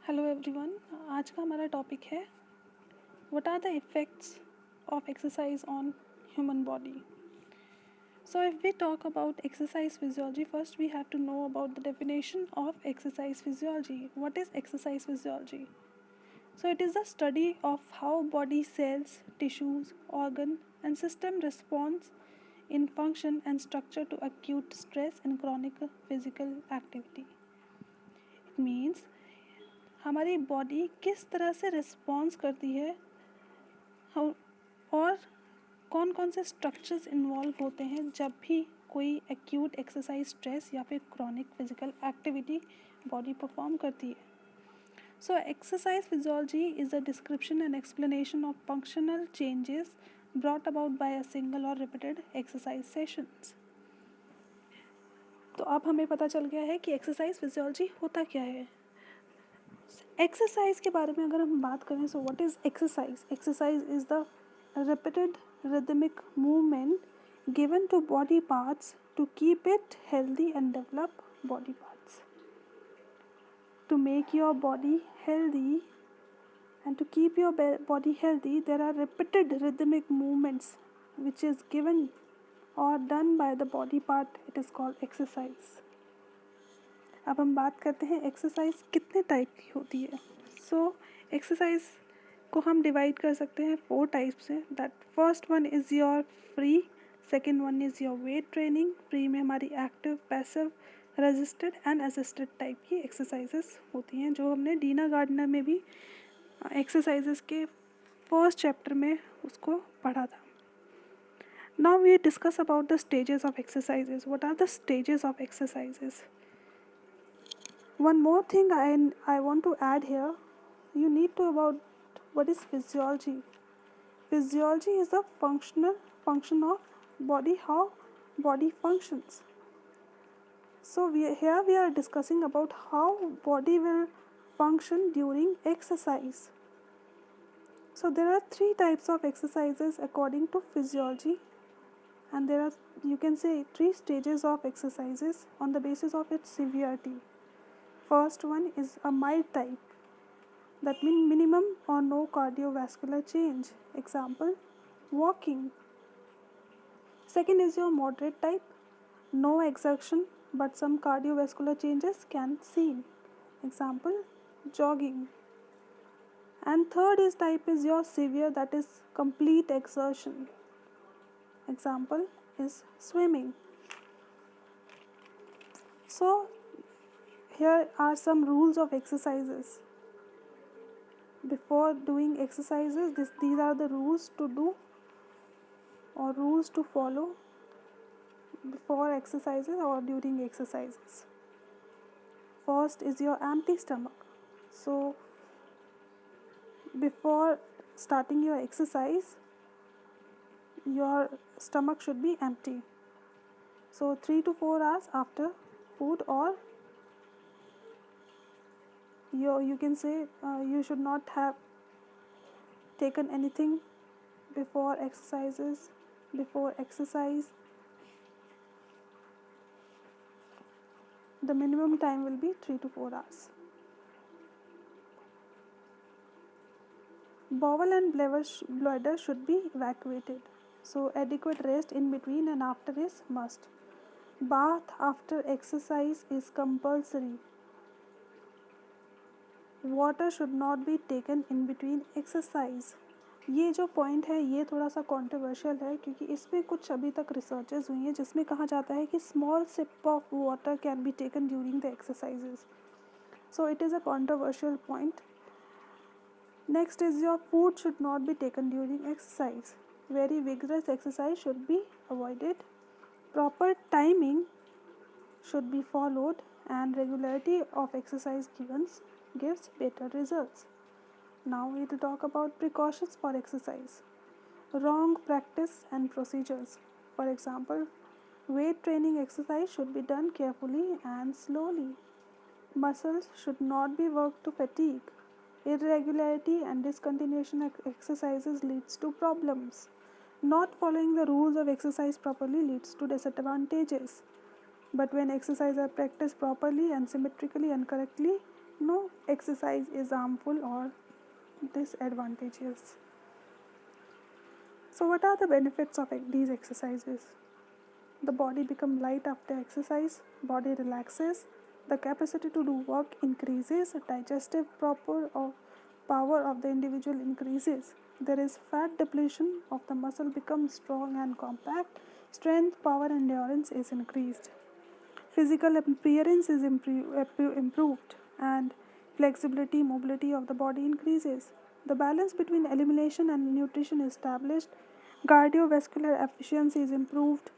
Hello everyone. आज का हमारा टॉपिक है what are the effects of exercise on human body. So if we talk about exercise physiology, first we have to know about the definition of exercise physiology. What is exercise physiology? So it is the study of how body cells, tissues, organ and system responds in function and structure to acute stress and chronic physical activity. It means हमारी body किस तरह से response करती है और कौन कौन से स्ट्रक्चर्स इन्वॉल्व होते हैं जब भी कोई एक्यूट एक्सरसाइज स्ट्रेस या फिर chronic physical activity body perform करती है. So exercise physiology is a description and explanation of functional changes brought about by a single और रिपीटेड एक्सरसाइज सेशंस. तो अब हमें पता चल गया है कि एक्सरसाइज फिजियोलॉजी होता क्या है. एक्सरसाइज के बारे में अगर हम बात करें, so what is exercise? Exercise is the repeated rhythmic movement given to body parts to keep it healthy and develop body parts. To make your body healthy and to keep your body healthy, there are repeated rhythmic movements which is given or done by the body part. It is called exercise. अब हम बात करते हैं exercise कितने type की होती है. So exercise को हम डिवाइड कर सकते हैं 4 टाइप से. That first one is your free, second one is your weight training. Free में हमारी active, passive, resisted and assisted type की एक्सरसाइजेस होती हैं, जो हमने डीना गार्डनर में भी एक्सरसाइजेस के फर्स्ट चैप्टर में उसको पढ़ा था. Now we discuss about the stages of exercises. What are the stages of exercises? One more thing I want to add here, you need to about what is physiology. Physiology is the function of body, how body functions. So here we are discussing about how body will function during exercise. So there are 3 types of exercises according to physiology, and there are, you can say, 3 stages of exercises on the basis of its severity. First one is a mild type, that means minimum or no cardiovascular change. Example, walking. Second is your moderate type, no exertion but some cardiovascular changes can seen. Example, jogging. And third is type is your severe, that is complete exertion. Example is swimming. So here are some rules of exercises. Before doing exercises, these are the rules to do or rules to follow before exercises or during exercises. First is your empty stomach. So before starting your exercise, your stomach should be empty. So 3 to 4 hours after food, or you can say you should not have taken anything before exercises. Before exercise, the minimum time will be 3 to 4 hours. Bowel and bladder should be evacuated. So adequate rest in between and after is must. Bath after exercise is compulsory. Water should not be taken in between exercise. ये जो point है ये थोड़ा सा controversial है, क्योंकि इसमें कुछ अभी तक रिसर्चेस हुई हैं जिसमें कहा जाता है कि small sip of water can be taken during the exercises. So it is a controversial point. Next is your food should not be taken during exercise. Very vigorous exercise should be avoided. Proper timing should be followed and regularity of exercise gives better results. Now we will talk about precautions for exercise. Wrong practice and procedures. For example, weight training exercise should be done carefully and slowly. Muscles should not be worked to fatigue. Irregularity and discontinuation of exercises leads to problems. Not following the rules of exercise properly leads to disadvantages. But when exercises are practiced properly and symmetrically and correctly, no exercise is harmful or disadvantageous. So what are the benefits of these exercises? The body becomes light after exercise, body relaxes, the capacity to do work increases, digestive proper of power of the individual increases. There is fat depletion of the muscle becomes strong and compact, strength, power, endurance is increased. Physical appearance is improved and flexibility, mobility of the body increases. The balance between elimination and nutrition is established. Cardiovascular efficiency is improved.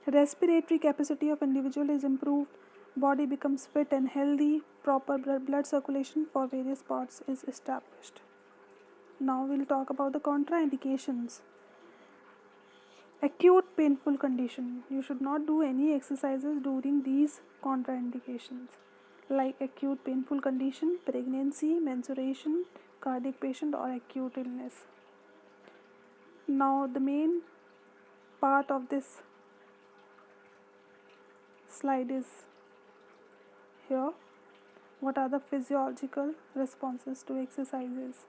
Respiratory capacity of individual is improved. Body becomes fit and healthy. Proper blood circulation for various parts is established. Now we'll talk about the contraindications. Acute painful condition. You should not do any exercises during these contraindications like acute painful condition, pregnancy, menstruation, cardiac patient or acute illness. Now the main part of this slide is here. What are the physiological responses to exercises?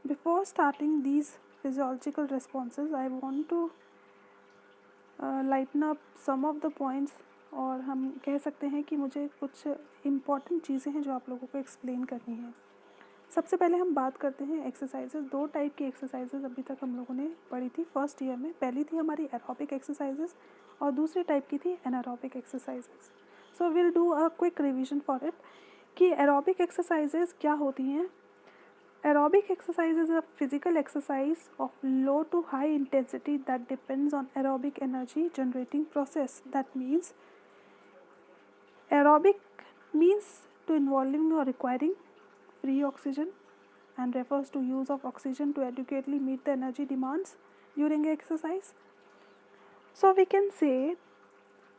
Before starting these physiological responses, I want to lighten up some of the points और हम कह सकते हैं कि मुझे कुछ important चीज़ें हैं जो आप लोगों को एक्सप्लेन करनी है. सबसे पहले हम बात करते हैं एक्सरसाइजेज. दो टाइप की एक्सरसाइजेज अभी तक हम लोगों ने पढ़ी थी फर्स्ट ईयर में. पहली थी हमारी एरोबिक एक्सरसाइजेज और दूसरी टाइप की थी anaerobic exercises. So will do a quick revision for it कि एरोबिक एक्सरसाइजेज क्या होती हैं. Aerobic exercise is a physical exercise of low to high intensity that depends on aerobic energy generating process. That means aerobic means to involving or requiring free oxygen and refers to use of oxygen to adequately meet the energy demands during exercise. So we can say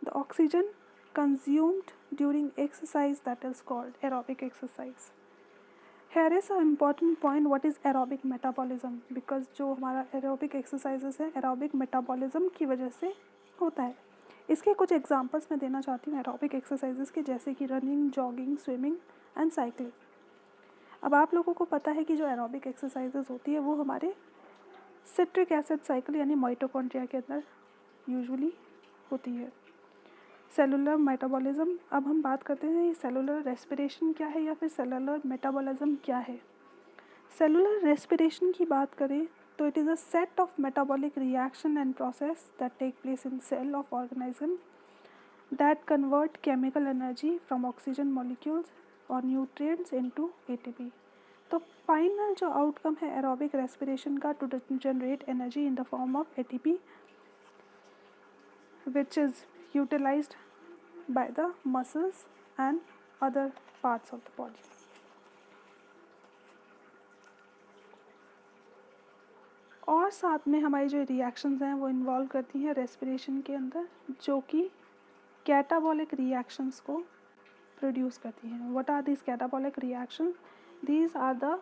the oxygen consumed during exercise that is called aerobic exercise. Here is an important point, what is aerobic metabolism, because जो हमारा aerobic exercises है aerobic metabolism की वजह से होता है. इसके कुछ एग्जांपल्स मैं देना चाहती हूँ aerobic exercises के, जैसे कि running, jogging, swimming and cycling. अब आप लोगों को पता है कि जो aerobic exercises होती है वो हमारे सिट्रिक एसिड साइकिल यानी माइटोकॉन्ड्रिया के अंदर यूजुअली होती है. Cellular metabolism. अब हम बात करते हैं सेलुलर रेस्पिरेशन क्या है या फिर सेलुलर मेटाबॉलिज्म क्या है. सेलुलर रेस्पिरेशन की बात करें तो it is a set of metabolic reaction and process that take place in cell of organism that convert chemical energy from oxygen molecules और न्यूट्रिएंट्स इनटू एटीपी. तो फाइनल जो outcome है एरोबिक रेस्पिरेशन का to generate energy in the form of ATP which is utilized by the muscles and other parts of the body. और साथ में हमारी जो रिएक्शंस हैं वो इन्वॉल्व करती हैं रेस्पिरेशन के अंदर, जो कि कैटाबॉलिक रिएक्शंस को प्रोड्यूस करती हैं. What are this catabolic reactions? These are the